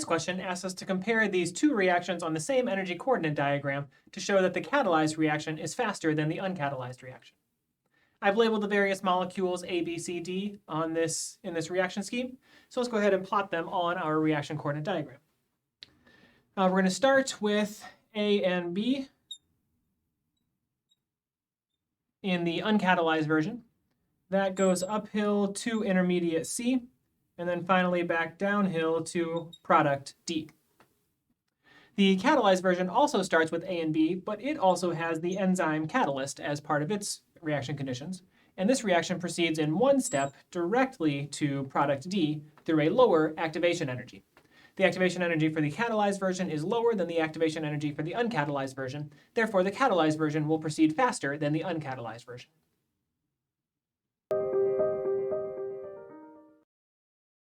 this question asks us to compare these two reactions on the same energy coordinate diagram to show that the catalyzed reaction is faster than the uncatalyzed reaction. I've labeled the various molecules A, B, C, D in this reaction scheme, so let's go ahead and plot them on our reaction coordinate diagram. We're going to start with A and B in the uncatalyzed version. That goes uphill to intermediate C, and then finally back downhill to product D. The catalyzed version also starts with A and B, but it also has the enzyme catalyst as part of its reaction conditions, and this reaction proceeds in one step directly to product D through a lower activation energy. The activation energy for the catalyzed version is lower than the activation energy for the uncatalyzed version. Therefore, the catalyzed version will proceed faster than the uncatalyzed version.